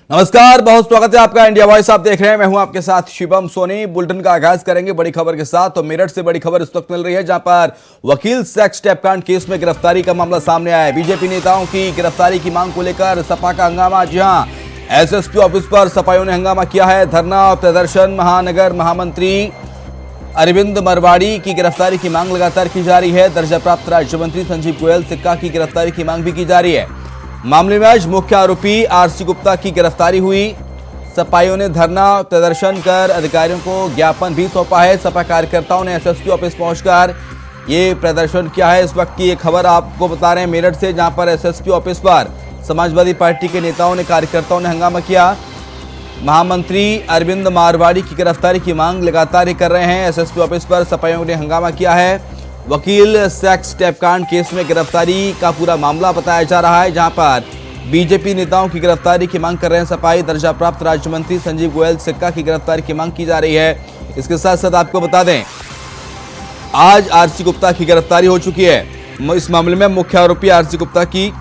नमस्कार, बहुत स्वागत है आपका इंडिया वॉइस। आप देख रहे हैं, मैं हूं आपके साथ शिवम सोनी। बुलेटिन का आगाज करेंगे बड़ी खबर के साथ। तो मेरठ से बड़ी खबर इस वक्त मिल रही है, जहां पर वकील सेक्स टैप कांड केस में गिरफ्तारी का मामला सामने आया है। बीजेपी नेताओं की गिरफ्तारी की मांग को लेकर सपा का हंगामा। जी हां, एसएसपी ऑफिस पर सपाइयों ने हंगामा किया है। धरना और प्रदर्शन। महानगर महामंत्री अरविंद मरवाड़ी की गिरफ्तारी की मांग लगातार की जा रही है। दर्जा प्राप्त राज्य मंत्री संजीव गोयल सिक्का की गिरफ्तारी की मांग भी की जा रही है। मामले में आज मुख्य आरोपी आरसी गुप्ता की गिरफ्तारी हुई। सपाइयों ने धरना प्रदर्शन कर अधिकारियों को ज्ञापन भी सौंपा है। सपा कार्यकर्ताओं ने एसएसपी ऑफिस पहुंचकर ये प्रदर्शन किया है। इस वक्त की ये खबर आपको बता रहे हैं मेरठ से, जहां पर एसएसपी ऑफिस पर समाजवादी पार्टी के नेताओं ने, कार्यकर्ताओं ने हंगामा किया। महामंत्री अरविंद मारवाड़ी की गिरफ्तारी की मांग लगातार कर रहे हैं। एसएसपी ऑफिस पर सपाइयों ने हंगामा किया है। वकील सेक्स टैप कांड केस में गिरफ्तारी का पूरा मामला बताया जा रहा है, जहां पर बीजेपी नेताओं की गिरफ्तारी की मांग कर रहे हैं सपाई। दर्जा प्राप्त राज्य मंत्री संजीव गोयल सिक्का की गिरफ्तारी की मांग की जा रही है। इसके साथ साथ आपको बता दें, आज आरसी गुप्ता की गिरफ्तारी हो चुकी है। इस मामले में मुख्य आरोपी आरसी गुप्ता की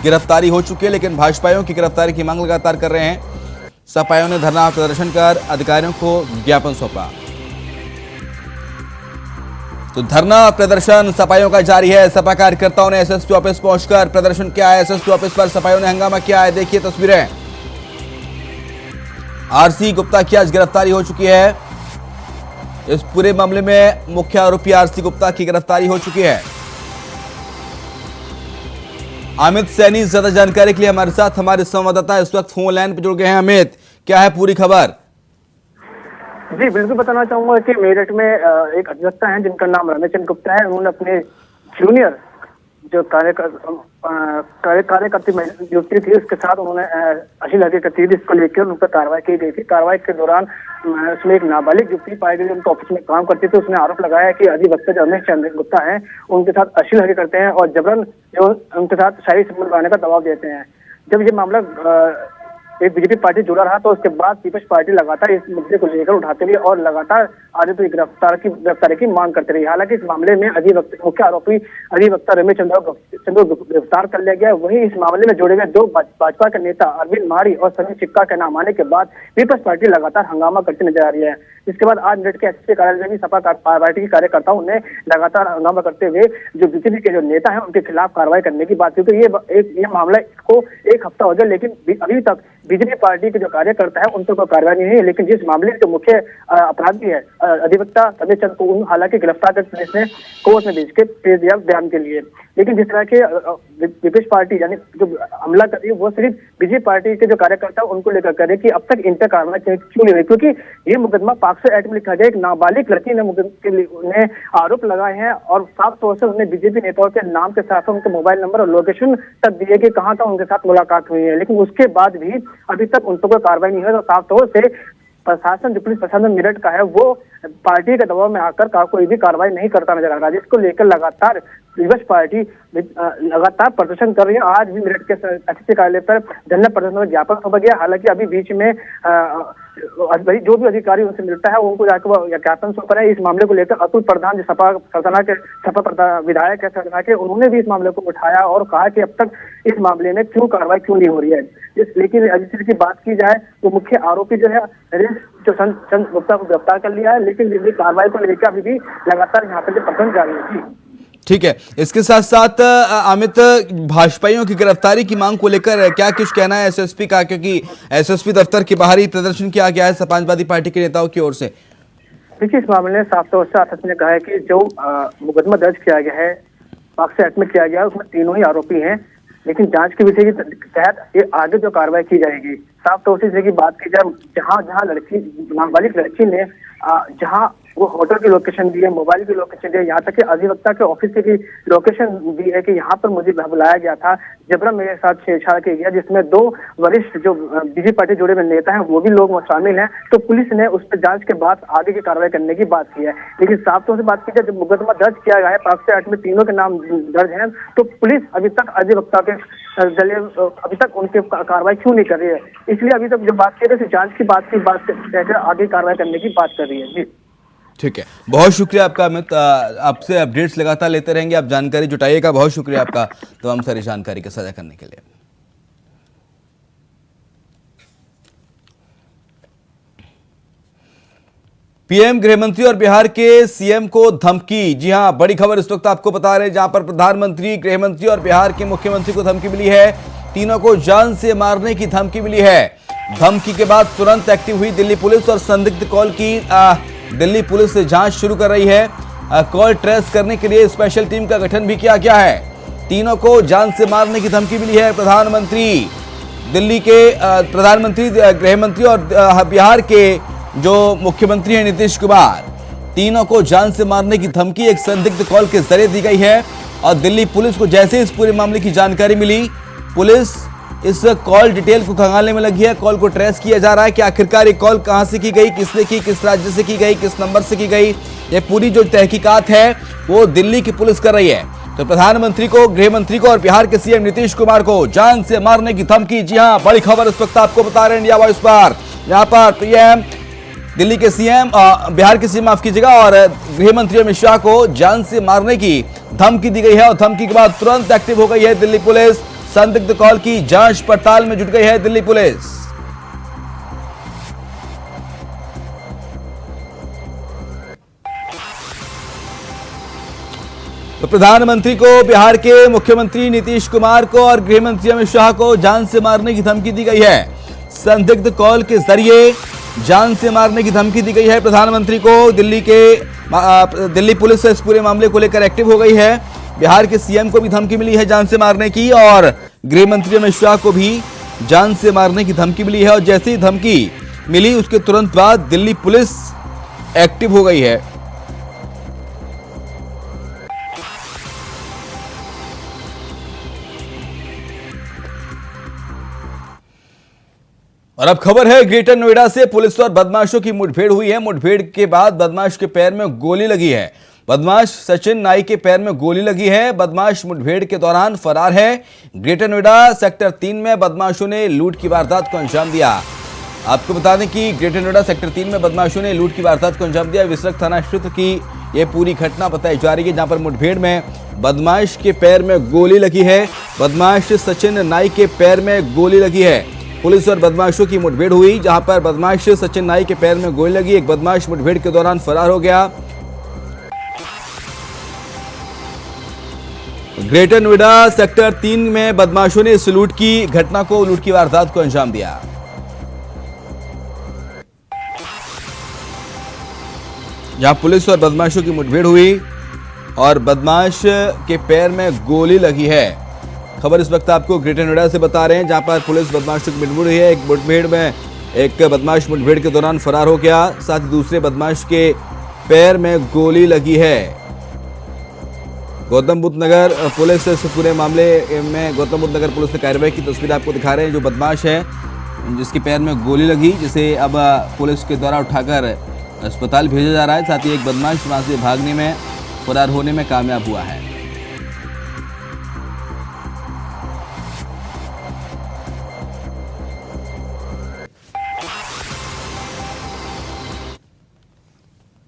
गिरफ्तारी हो चुकी है, लेकिन भाजपाइयों की गिरफ्तारी की मांग लगातार कर रहे हैं। सपाइयों ने धरना प्रदर्शन कर अधिकारियों को ज्ञापन सौंपा। तो धरना प्रदर्शन सपाइयों का जारी है। सपा कार्यकर्ताओं ने एसएसपी ऑफिस पहुंचकर प्रदर्शन किया है। एसएसपी ऑफिस पर सपाइयों ने हंगामा किया है। देखिए तस्वीरें। आरसी गुप्ता की आज गिरफ्तारी हो चुकी है। इस पूरे मामले में मुख्य आरोपी आरसी गुप्ता की गिरफ्तारी हो चुकी है। अमित सैनी ज्यादा जानकारी के लिए हमारे साथ हमारे संवाददाता इस वक्त फोन लाइन पर जुड़ गए हैं। अमित, क्या है पूरी खबर? जी बिल्कुल बताना चाहूंगा कि मेरठ में एक अधिवक्ता हैं जिनका नाम रमेश चंद्र गुप्ता है। उन्होंने अपने जूनियर जो कार्यकर्ती युवती थी, उसके साथ उन्होंने अश्लील हरकत की थी। इसको लेकर उन पर कार्रवाई की गई थी। कार्रवाई के दौरान उसमें एक नाबालिग युवती पाई गई, उनके ऑफिस में काम करती थी। उसने आरोप लगाया कि अधिवक्ता जो रमेश चंद्र गुप्ता है उनके साथ अश्लील हरकत करते हैं और जबरन जो उनके साथ शारीरिक संबंध बनाने का दबाव देते हैं। जब ये मामला एक बीजेपी पार्टी जुड़ा रहा, तो उसके बाद पीपल्स पार्टी लगातार इस मुद्दे को लेकर उठाते रही और लगातार आरोपी गिरफ्तारी की मांग करते रही। हालांकि इस मामले में मुख्य आरोपी अधिवक्ता रमेश चंद्र गिरफ्तार कर लिया गया। वहीं इस मामले में जोड़े गए दो भाजपा के नेता अरविंद माड़ी और संजीव सिक्का के नाम आने के बाद पीपल्स पार्टी लगातार हंगामा करती नजर आ रही है। इसके बाद आज मेरठ के एसपी कार्यालय में भी सपा पार्टी के कार्यकर्ताओं ने लगातार हंगामा करते हुए जो बीजेपी के जो नेता हैं उनके खिलाफ कार्रवाई करने की बात की। तो ये मामला को एक हफ्ता हो गया, लेकिन अभी तक बीजेपी पार्टी के जो कार्यकर्ता है उन पर कोई कार्रवाई नहीं है। लेकिन जिस मामले के मुख्य अपराधी है अधिवक्ता रमेश चंद्र को हालांकि गिरफ्तार कर पुलिस ने कोर्ट में भेज दिया बयान के लिए। लेकिन जिस तरह के पीपल्स पार्टी यानी जो हमला कर रही है वो सिर्फ बीजेपी पार्टी के जो कार्यकर्ता उनको लेकर करे कि अब तक इन पर कार्रवाई क्यों नहीं हुई, क्योंकि ये मुकदमा पॉक्सो एक्ट में लिखा गया। एक नाबालिग लड़की ने आरोप लगाए हैं और साफ तौर से उन्हें बीजेपी नेताओं के नाम के साथ उनके मोबाइल नंबर और लोकेशन तक दिए कि कहाँ कहाँ उनके साथ मुलाकात हुई है। लेकिन उसके बाद भी अभी तक उन पर कोई कार्रवाई नहीं हुई। तो साफ तौर से प्रशासन, जो पुलिस प्रशासन मेरठ का है, वो पार्टी के दबाव में आकर कोई भी कार्रवाई नहीं करता नजर आ रहा है, जिसको लेकर लगातार पीपल्स पार्टी लगातार प्रदर्शन कर रही है। आज भी मेरठ के एसपी कार्यालय पर धरना प्रदर्शन में ज्ञापन सौंपा गया। हालांकि अभी बीच में जो भी अधिकारी उनसे मिलता है उनको जाकर ज्ञापन सौंप रहे हैं। इस मामले को लेकर अतुल प्रधान जो सपा विधायक है सतना के, उन्होंने भी इस मामले को उठाया और कहा कि अब तक इस मामले में कार्रवाई क्यों नहीं हो रही है। लेकिन अभी की बात की जाए तो मुख्य आरोपी जो है जो चंद्र गुप्ता को गिरफ्तार कर लिया है, लेकिन कार्रवाई को लेकर अभी भी लगातार यहाँ पर प्रदर्शन जारी है। ठीक है, इसके साथ साथ अमित, भाजपाइयों की गिरफ्तारी की मांग को लेकर क्या कुछ कहना है एसएसपी का, क्योंकि एसएसपी दफ्तर के बाहर ही प्रदर्शन किया गया है समाजवादी पार्टी के नेताओं की ओर से? देखिए, इस मामले में साफ तौर से एसएसपी ने कहा है कि जो मुकदमा दर्ज किया गया है पॉक्सो एक्ट में किया गया है, उसमें तीनों ही आरोपी हैं, लेकिन जांच के विषय के तहत ये आगे जो कार्रवाई की जाएगी। साफ तौर से की बात की जाए, जहाँ लड़की नाबालिग लड़की ने जहाँ वो होटल की लोकेशन दी है, मोबाइल की लोकेशन दी है, यहाँ तक कि अधिवक्ता के ऑफिस की लोकेशन दी है कि यहाँ पर मुझे बुलाया गया था, जबरन मेरे साथ छेड़छाड़ किया गया, जिसमें दो वरिष्ठ जो बीजेपी पार्टी जुड़े हुए नेता हैं वो भी लोग शामिल हैं। तो पुलिस ने उस पर जांच के बाद आगे की कार्रवाई करने की बात की है। लेकिन साफ तौर से बात की जाए, जब मुकदमा दर्ज किया गया है पॉक्सो एक्ट में तीनों के नाम दर्ज हैं, तो पुलिस अभी तक अधिवक्ता के अभी तक उनके कार्रवाई क्यों नहीं कर रही है? इसलिए अभी तक जो बात की है जांच की बात कहकर आगे कार्रवाई करने की बात कर रही है। जी ठीक है, बहुत शुक्रिया आपका अमित। आपसे अपडेट्स लगातार लेते रहेंगे, आप जानकारी जुटाइएगा। बहुत शुक्रिया आपका तमाम सारी जानकारी का साझा करने के लिए। पीएम गृहमंत्री और बिहार के सीएम को धमकी। जी हां, बड़ी खबर इस वक्त आपको बता रहे हैं, जहां पर प्रधानमंत्री, गृहमंत्री और बिहार के मुख्यमंत्री को धमकी मिली है। तीनों को जान से मारने की धमकी मिली है। धमकी के बाद तुरंत एक्टिव हुई दिल्ली पुलिस और संदिग्ध कॉल की दिल्ली पुलिस जांच शुरू कर रही है। कॉल ट्रेस करने के लिए स्पेशल टीम का गठन भी किया गया है। तीनों को जान से मारने की धमकी मिली है। प्रधानमंत्री, दिल्ली के प्रधानमंत्री, गृहमंत्री और बिहार के जो मुख्यमंत्री हैं नीतीश कुमार, तीनों को जान से मारने की धमकी एक संदिग्ध कॉल के जरिए दी गई है। और दिल्ली पुलिस को जैसे इस पूरे मामले की जानकारी मिली, पुलिस इस कॉल डिटेल को खंगालने में लगी है। कॉल को ट्रेस किया जा रहा है कि आखिरकार ये कॉल कहां से की गई, किसने की, किस राज्य से की गई, किस नंबर से की गई। ये पूरी जो तहकीकात है वो दिल्ली की पुलिस कर रही है। तो प्रधानमंत्री को, गृहमंत्री को और बिहार के सीएम नीतीश कुमार को जान से मारने की धमकी। जी हां, बड़ी खबर इस वक्त आपको बता रहे हैं इंडिया वॉइस पर। यहां पर पीएम, दिल्ली के सीएम, बिहार के सीएम माफ कीजिएगा, और गृहमंत्री अमित शाह को जान से मारने की धमकी दी गई है। और धमकी के बाद तुरंत एक्टिव हो गई है दिल्ली पुलिस। संदिग्ध कॉल की जांच पड़ताल में जुट गई है दिल्ली पुलिस। तो प्रधानमंत्री को, बिहार के मुख्यमंत्री नीतीश कुमार को और गृहमंत्री अमित शाह को जान से मारने की धमकी दी गई है। संदिग्ध कॉल के जरिए जान से मारने की धमकी दी गई है। प्रधानमंत्री को दिल्ली पुलिस इस पूरे मामले को लेकर एक्टिव हो गई है। बिहार के सीएम को भी धमकी मिली है जान से मारने की, और गृहमंत्री अमित शाह को भी जान से मारने की धमकी मिली है। और जैसे ही धमकी मिली उसके तुरंत बाद दिल्ली पुलिस एक्टिव हो गई है। और अब खबर है ग्रेटर नोएडा से। पुलिस और बदमाशों की मुठभेड़ हुई है। मुठभेड़ के बाद बदमाश के पैर में गोली लगी है। बदमाश सचिन नाई के पैर में गोली लगी है। बदमाश मुठभेड़ के दौरान फरार है। ग्रेटर नोएडा सेक्टर 3 में बदमाशों ने लूट की वारदात को अंजाम दिया। आपको बता दें कि ग्रेटर नोएडा सेक्टर 3 में बदमाशों ने लूट की वारदात को अंजाम दिया। विसरक थाना क्षेत्र की यह पूरी घटना बताई जा रही है, जहां पर मुठभेड़ में बदमाश के पैर में गोली लगी है। बदमाश सचिन नाई के पैर में गोली लगी है। पुलिस और बदमाशों की मुठभेड़ हुई, जहां पर बदमाश सचिन नाई के पैर में गोली लगी। एक बदमाश मुठभेड़ के दौरान फरार हो गया। ग्रेटर नोएडा सेक्टर 3 में बदमाशों ने इस लूट की वारदात को अंजाम दिया। जहां पुलिस और बदमाशों की मुठभेड़ हुई और बदमाश के पैर में गोली लगी है। खबर इस वक्त आपको ग्रेटर नोएडा से बता रहे हैं, जहां पर पुलिस बदमाशों की मुठभेड़ हुई है। एक मुठभेड़ में एक बदमाश मुठभेड़ के दौरान फरार हो गया, साथ ही दूसरे बदमाश के पैर में गोली लगी है। गौतम बुद्ध नगर पुलिस इस पूरे मामले में गौतम बुद्ध नगर पुलिस ने कार्रवाई की तस्वीर आपको दिखा रहे हैं। जो बदमाश है जिसके पैर में गोली लगी, जिसे अब पुलिस के द्वारा उठाकर अस्पताल भेजा जा रहा है। साथ ही एक बदमाश वहां से भागने में, फरार होने में कामयाब हुआ है।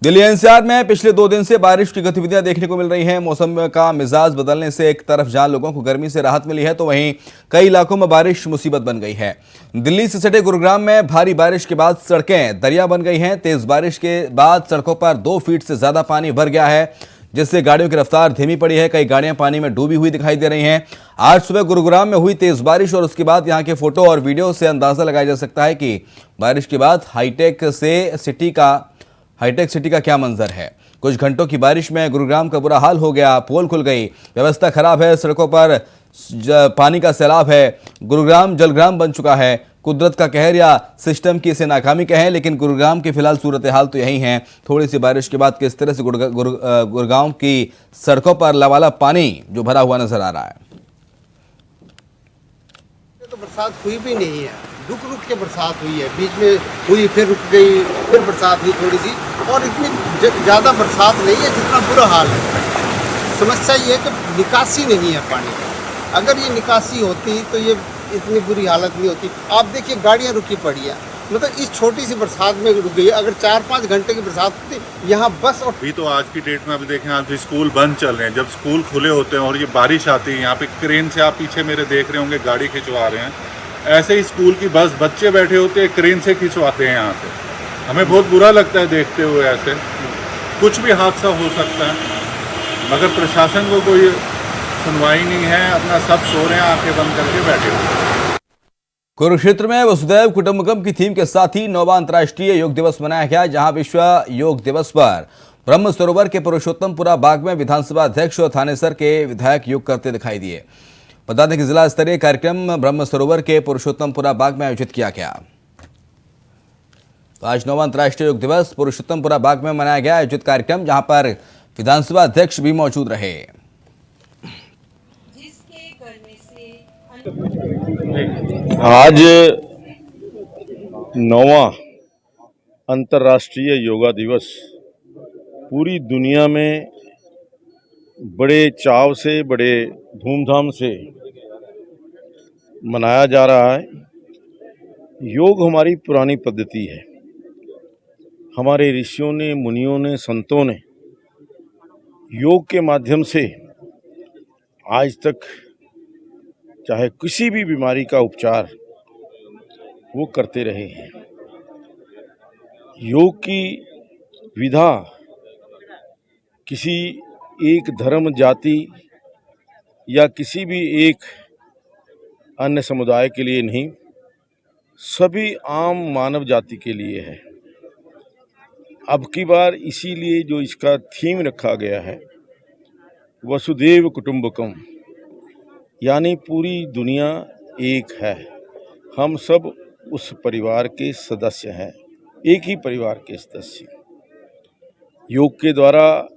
दिल्ली एनसीआर में पिछले 2 दिन से बारिश की गतिविधियां देखने को मिल रही हैं। मौसम का मिजाज बदलने से एक तरफ जहां लोगों को गर्मी से राहत मिली है, तो वहीं कई इलाकों में बारिश मुसीबत बन गई है। दिल्ली से सटे गुरुग्राम में भारी बारिश के बाद सड़कें दरिया बन गई हैं। तेज बारिश के बाद सड़कों पर 2 फीट से ज्यादा पानी भर गया है, जिससे गाड़ियों की रफ्तार धीमी पड़ी है। कई गाड़ियां पानी में डूबी हुई दिखाई दे रही हैं। आज सुबह गुरुग्राम में हुई तेज बारिश और उसके बाद यहां के फोटो और वीडियो से अंदाजा लगाया जा सकता है कि बारिश के बाद हाईटेक सिटी का क्या मंजर है। कुछ घंटों की बारिश में गुरुग्राम का बुरा हाल हो गया। पोल खुल गई, व्यवस्था खराब है, सड़कों पर पानी का सैलाब है। गुरुग्राम जलग्राम बन चुका है। कुदरत का कहर या सिस्टम की इसे नाकामी कहें, लेकिन गुरुग्राम की फिलहाल सूरत हाल तो यही है। थोड़ी सी बारिश के बाद किस तरह से गुरुग्राम की सड़कों पर लबालब पानी जो भरा हुआ नजर आ रहा है। तो बरसात हुई भी नहीं है, रुक रुक के बरसात हुई है। बीच में हुई, फिर रुक गई, फिर बरसात हुई थोड़ी सी, और इतनी ज़्यादा बरसात नहीं है जितना बुरा हाल है। समस्या ये है कि निकासी नहीं है पानी की। अगर ये निकासी होती तो ये इतनी बुरी हालत नहीं होती। आप देखिए गाड़ियाँ रुकी पड़ी है, मतलब इस छोटी सी बरसात में रुक गई। अगर 4-5 घंटे की बरसात होती यहाँ बस। और अभी तो आज की डेट में अभी देखें, आज भी स्कूल बंद चल रहे हैं। जब स्कूल खुले होते हैं और ये बारिश आती है, यहाँ पे क्रेन से आप पीछे मेरे देख रहे होंगे गाड़ी खिंचवा रहे हैं, ऐसे ही स्कूल की बस बच्चे बैठे होते हैं, क्रेन से खिंचवाते हैं यहाँ से। हमें बहुत बुरा लगता है देखते हुए, ऐसे कुछ भी हादसा हो सकता है, मगर प्रशासन को कोई सुनवाई नहीं है, अपना सब सो रहे हैं, आंखें बंद करके बैठे हुए हैं। कुरुक्षेत्र में वसुधैव कुटुंबकम की थीम के साथ ही 9वां अंतर्राष्ट्रीय योग दिवस मनाया गया, जहां विश्व योग दिवस पर ब्रह्म सरोवर के पुरुषोत्तमपुरा बाग में विधानसभा अध्यक्ष और थानेसर के विधायक योग करते दिखाई दिए। बता दें कि जिला स्तरीय कार्यक्रम ब्रह्म सरोवर के पुरुषोत्तमपुरा बाग में आयोजित किया गया। तो आज 9वां अंतर्राष्ट्रीय योग दिवस पुरुषोत्तमपुरा बाग में मनाया गया आयोजित कार्यक्रम, जहां पर विधानसभा अध्यक्ष भी मौजूद रहे। आज 9वां अंतर्राष्ट्रीय योगा दिवस पूरी दुनिया में बड़े चाव से, बड़े धूमधाम से मनाया जा रहा है। योग हमारी पुरानी पद्धति है। हमारे ऋषियों ने, मुनियों ने, संतों ने योग के माध्यम से आज तक चाहे किसी भी बीमारी का उपचार वो करते रहे हैं। योग की विधा किसी एक धर्म, जाति या किसी भी एक अन्य समुदाय के लिए नहीं, सभी आम मानव जाति के लिए है। अब की बार इसीलिए जो इसका थीम रखा गया है वसुधैव कुटुंबकम, यानी पूरी दुनिया एक है, हम सब उस परिवार के सदस्य हैं, एक ही परिवार के सदस्य। योग के द्वारा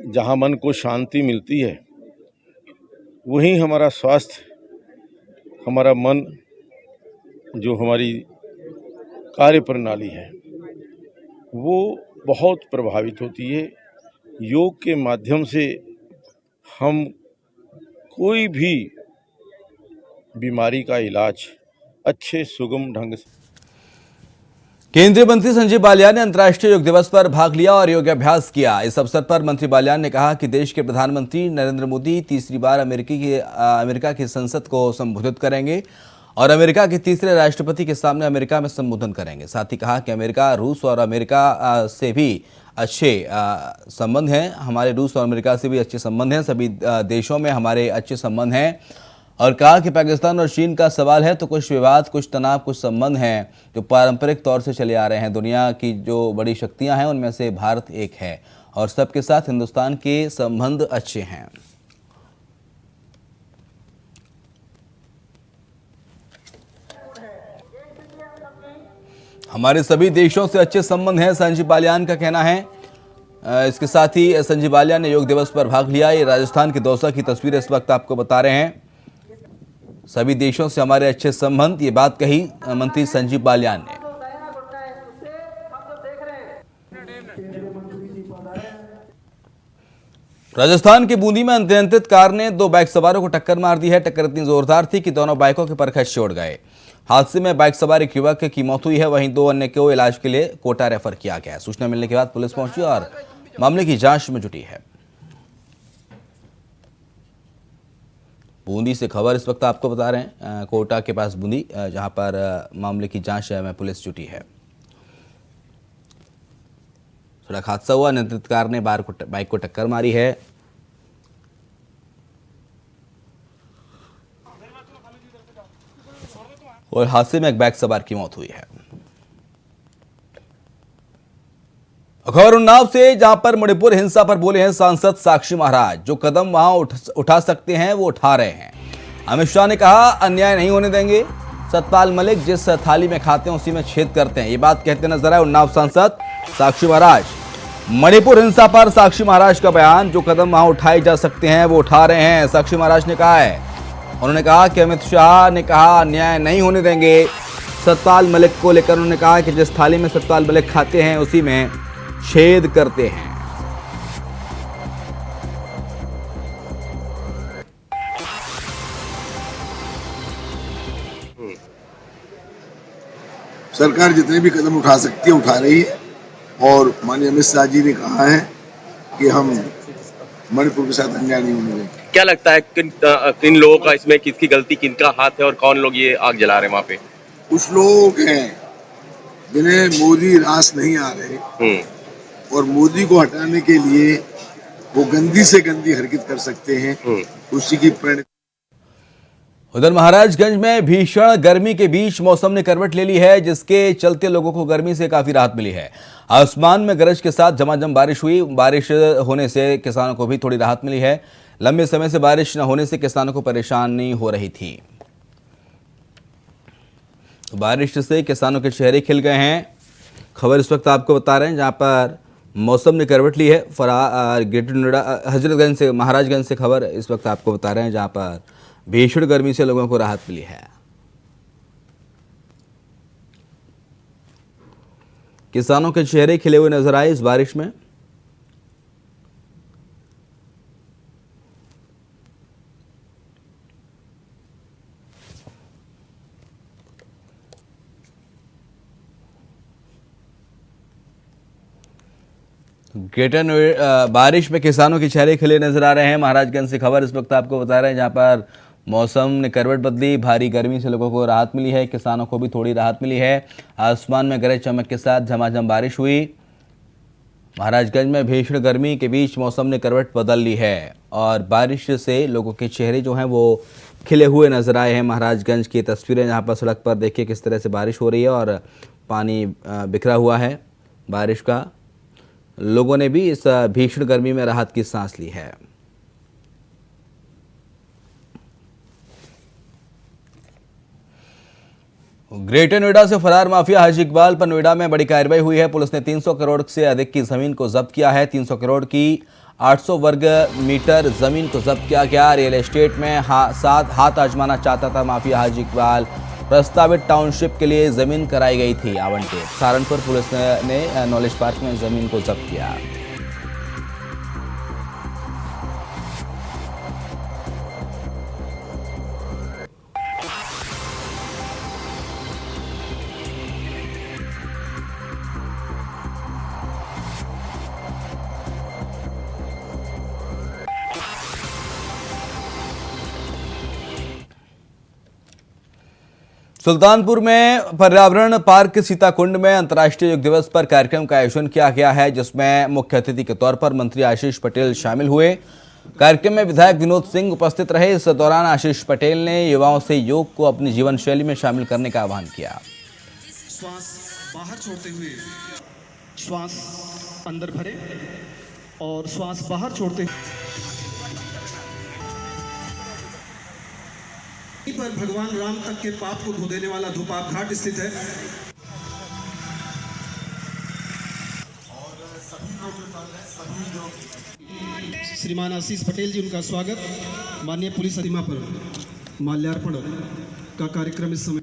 जहाँ मन को शांति मिलती है, वहीं हमारा स्वास्थ्य, हमारा मन, जो हमारी कार्य प्रणाली है, वो बहुत प्रभावित होती है। योग के माध्यम से हम कोई भी बीमारी का इलाज अच्छे सुगम ढंग से। केंद्रीय मंत्री संजीव बालियान ने अंतर्राष्ट्रीय योग दिवस पर भाग लिया और योगाभ्यास किया। इस अवसर पर मंत्री बालियान ने कहा कि देश के प्रधानमंत्री नरेंद्र मोदी तीसरी बार अमेरिका की संसद को संबोधित करेंगे और अमेरिका के तीसरे राष्ट्रपति के सामने अमेरिका में संबोधन करेंगे। साथ ही कहा कि अमेरिका, रूस और अमेरिका से भी अच्छे संबंध हैं, हमारे रूस और अमेरिका से भी अच्छे संबंध हैं, सभी देशों में हमारे अच्छे संबंध हैं। और कहा कि पाकिस्तान और चीन का सवाल है तो कुछ विवाद, कुछ तनाव, कुछ संबंध हैं जो पारंपरिक तौर से चले आ रहे हैं। दुनिया की जो बड़ी शक्तियां हैं उनमें से भारत एक है और सबके साथ हिंदुस्तान के संबंध अच्छे हैं। हमारे सभी देशों से अच्छे संबंध हैं, संजीव बालियान का कहना है। इसके साथ ही संजीव बालियान ने योग दिवस पर भाग लिया। ये राजस्थान के दौसा की तस्वीर इस वक्त आपको बता रहे हैं। सभी देशों से हमारे अच्छे संबंध, ये बात कही मंत्री संजीव बालियान ने। राजस्थान के बूंदी में अनियंत्रित कार ने 2 बाइक सवारों को टक्कर मार दी है। टक्कर इतनी जोरदार थी कि दोनों बाइकों के परखच छोड़ गए। हादसे में बाइक सवार एक युवक की मौत हुई है, वहीं 2 अन्य को इलाज के लिए कोटा रेफर किया गया है। सूचना मिलने के बाद पुलिस पहुंची और मामले की जांच में जुटी है। बूंदी से खबर इस वक्त आपको बता रहे हैं, कोटा के पास बूंदी, जहां पर मामले की जांच में पुलिस जुटी है। सड़क हादसा हुआ, नियंत्रित कार ने बाइक को टक्कर मारी है। और हादसे में एक बाइक सवार की मौत हुई है। खबर उन्नाव से, जहां पर मणिपुर हिंसा पर बोले हैं सांसद साक्षी महाराज। जो कदम वहां उठा सकते हैं वो उठा रहे हैं। अमित शाह ने कहा अन्याय नहीं होने देंगे। सतपाल मलिक जिस थाली में खाते हैं उसी में छेद करते हैं, ये बात कहते नजर आए उन्नाव सांसद साक्षी महाराज। मणिपुर हिंसा पर साक्षी महाराज का बयान, जो कदम वहां उठाए जा सकते हैं वो उठा रहे हैं, साक्षी महाराज ने कहा है। उन्होंने कहा कि अमित शाह ने कहा अन्याय नहीं होने देंगे। सतपाल मलिक को लेकर उन्होंने कहा कि जिस थाली में सतपाल मलिक खाते हैं उसी में छेद करते हैं। सरकार जितने भी कदम उठा सकती है उठा रही है और माननीय अमित शाह जी ने कहा है कि हम मणिपुर के साथ अन्याय नहीं होने देंगे। क्या लगता है किन लोगों का इसमें, किसकी गलती, किनका हाथ है और कौन लोग ये आग जला रहे हैं वहाँ पे? कुछ लोग हैं जिन्हें मोदी रास नहीं आ रहे और मोदी को हटाने के लिए वो गंदी से गंदी हरकत कर सकते हैं, उसी की प्रेरणा। उधर महाराजगंज में भीषण गर्मी के बीच मौसम ने करवट ले ली है, जिसके चलते लोगों को गर्मी से काफी राहत मिली है। आसमान में गरज के साथ झमाझम बारिश हुई। बारिश होने से किसानों को भी थोड़ी राहत मिली है। लंबे समय से बारिश न होने से किसानों को परेशानी हो रही थी। बारिश से किसानों के चेहरे खिल गए हैं। खबर इस वक्त आपको बता रहे हैं जहां पर मौसम ने करवट ली है। ग्रेटर नोएडा हजरतगंज से, महाराजगंज से खबर इस वक्त आपको बता रहे हैं जहां पर भीषण गर्मी से लोगों को राहत मिली है। किसानों के चेहरे खिले हुए नजर आए इस बारिश में। ग्रेटर नोएडा बारिश में किसानों के चेहरे खिले नजर आ रहे हैं। महाराजगंज से खबर इस वक्त आपको बता रहे हैं जहां पर मौसम ने करवट बदली। भारी गर्मी से लोगों को राहत मिली है, किसानों को भी थोड़ी राहत मिली है। आसमान में गरज चमक के साथ झमाझम बारिश हुई। महाराजगंज में भीषण गर्मी के बीच मौसम ने करवट बदल ली है और बारिश से लोगों के चेहरे जो हैं वो खिले हुए नजर आए हैं। महाराजगंज की तस्वीरें जहाँ पर सड़क पर देखिए किस तरह से बारिश हो रही है और पानी बिखरा हुआ है बारिश का। लोगों ने भी इस भीषण गर्मी में राहत की सांस ली है। ग्रेटर नोएडा से फरार माफिया हाजी इकबाल पर नोएडा में बड़ी कार्रवाई हुई है। पुलिस ने 300 करोड़ से अधिक की जमीन को जब्त किया है। 300 करोड़ की 800 वर्ग मीटर जमीन को जब्त किया गया। रियल एस्टेट में साथ हाथ आजमाना चाहता था माफिया हाजी इकबाल। प्रस्तावित टाउनशिप के लिए जमीन कराई गई थी आवंटित। सहारनपुर पुलिस ने नॉलेज पार्क में जमीन को जब्त किया। सुल्तानपुर में पर्यावरण पार्क सीताकुंड में अंतर्राष्ट्रीय योग दिवस पर कार्यक्रम का आयोजन किया गया है, जिसमें मुख्य अतिथि के तौर पर मंत्री आशीष पटेल शामिल हुए। कार्यक्रम में विधायक विनोद सिंह उपस्थित रहे। इस दौरान आशीष पटेल ने युवाओं से योग को अपनी जीवन शैली में शामिल करने का आह्वान किया। श्वास बाहर छोड़ते हुए श्वास अंदर भरे और श्वास बाहर छोड़ते पर भगवान राम तक के पाप को धो देने वाला धूपाप घाट स्थित है। श्रीमान आशीष पटेल जी, उनका स्वागत। माननीय पुलिस अधिमा पर माल्यार्पण का कार्यक्रम इस समय।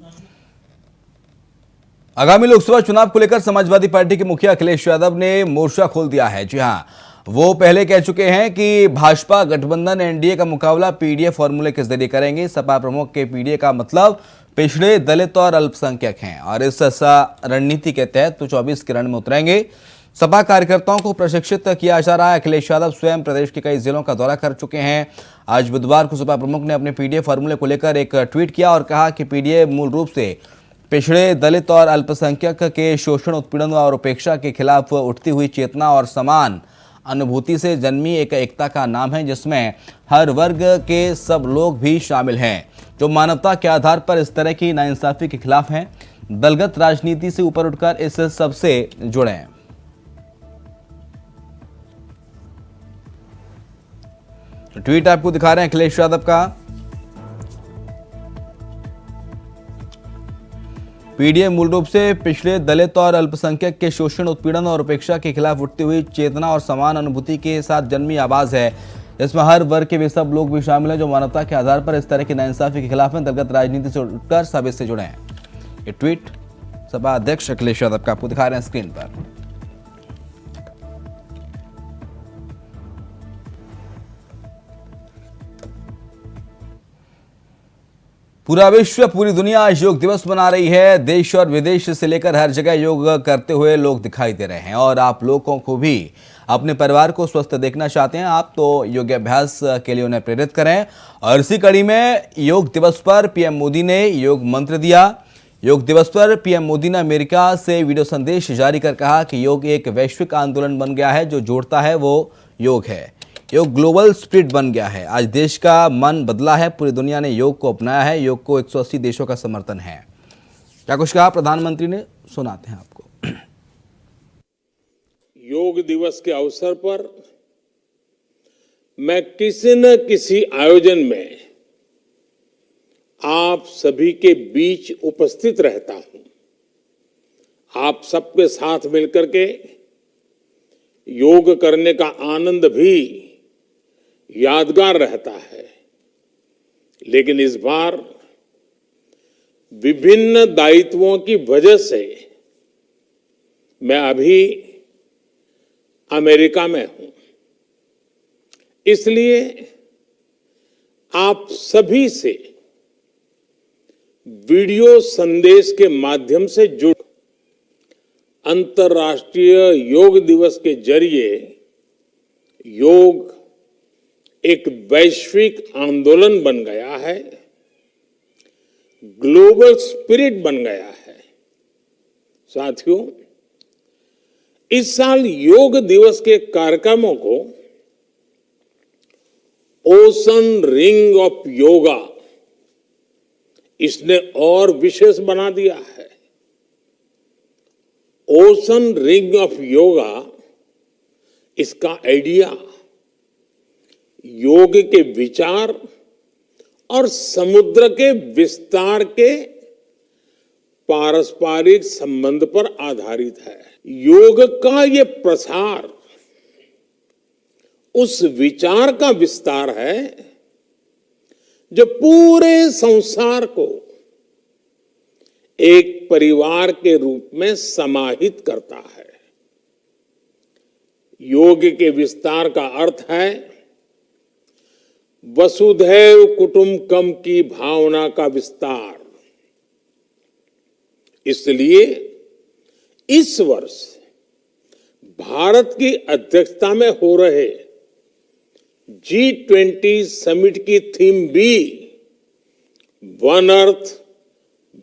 आगामी लोकसभा चुनाव को लेकर समाजवादी पार्टी के मुखिया अखिलेश यादव ने मोर्चा खोल दिया है। जी हां, वो पहले कह चुके हैं कि भाजपा गठबंधन एनडीए का मुकाबला पीडीए फॉर्मूले के जरिए करेंगे। सपा प्रमुख के पीडीए का मतलब पिछड़े, दलित और अल्पसंख्यक हैं और इस रणनीति के तहत तो 24 के रण में उतरेंगे। सपा कार्यकर्ताओं को प्रशिक्षित किया जा रहा है। अखिलेश यादव स्वयं प्रदेश के कई जिलों का दौरा कर चुके हैं। आज बुधवार को सपा प्रमुख ने अपने पीडीए फॉर्मूले को लेकर एक ट्वीट किया और कहा कि पीडीए मूल रूप से पिछड़े, दलित और अल्पसंख्यक के शोषण, उत्पीड़न और उपेक्षा के खिलाफ उठती हुई चेतना और समान अनुभूति से जन्मी एक एकता का नाम है, जिसमें हर वर्ग के सब लोग भी शामिल हैं, जो मानवता के आधार पर इस तरह की नाइंसाफी के खिलाफ हैं। दलगत राजनीति से ऊपर उठकर इस सबसे जुड़े। ट्वीट आपको दिखा रहे हैं अखिलेश यादव का। पीडीए मूल रूप से पिछड़े, दलित और अल्पसंख्यक के शोषण, उत्पीड़न और उपेक्षा के खिलाफ उठती हुई चेतना और समान अनुभूति के साथ जन्मी आवाज है। इसमें हर वर्ग के वे सब लोग भी शामिल हैं, जो मानवता के आधार पर इस तरह की नाइंसाफी के खिलाफ हैं। दलगत राजनीति से उठकर सब इससे जुड़े हैं। ये ट्वीट सपा अध्यक्ष अखिलेश यादव का आपको दिखा रहे हैं स्क्रीन पर। पूरा विश्व, पूरी दुनिया आज योग दिवस मना रही है। देश और विदेश से लेकर हर जगह योग करते हुए लोग दिखाई दे रहे हैं और आप लोगों को भी अपने परिवार को स्वस्थ देखना चाहते हैं आप तो योगाभ्यास के लिए उन्हें प्रेरित करें। और इसी कड़ी में योग दिवस पर पीएम मोदी ने योग मंत्र दिया। योग दिवस पर पीएम मोदी ने अमेरिका से वीडियो संदेश जारी कर कहा कि योग एक वैश्विक आंदोलन बन गया है, जो जोड़ता है वो योग है। योग ग्लोबल स्पिरिट बन गया है। आज देश का मन बदला है, पूरी दुनिया ने योग को अपनाया है। योग को 180 देशों का समर्थन है। क्या कुछ कहा प्रधानमंत्री ने, सुनाते हैं आपको। योग दिवस के अवसर पर मैं किसी न किसी आयोजन में आप सभी के बीच उपस्थित रहता हूं। आप सबके साथ मिलकर के योग करने का आनंद भी यादगार रहता है, लेकिन इस बार विभिन्न दायित्वों की वजह से मैं अभी अमेरिका में हूं। इसलिए आप सभी से वीडियो संदेश के माध्यम से जुड़ अंतर्राष्ट्रीय योग दिवस के जरिए योग एक वैश्विक आंदोलन बन गया है, ग्लोबल स्पिरिट बन गया है। साथियों, इस साल योग दिवस के कार्यक्रमों को ओशन रिंग ऑफ योगा इसने और विशेष बना दिया है। ओशन रिंग ऑफ योगा, इसका आइडिया योग के विचार और समुद्र के विस्तार के पारस्परिक संबंध पर आधारित है। योग का ये प्रसार उस विचार का विस्तार है जो पूरे संसार को एक परिवार के रूप में समाहित करता है। योग के विस्तार का अर्थ है वसुधैव कुटुंबकम की भावना का विस्तार। इसलिए इस वर्ष भारत की अध्यक्षता में हो रहे G20 समिट की थीम भी वन अर्थ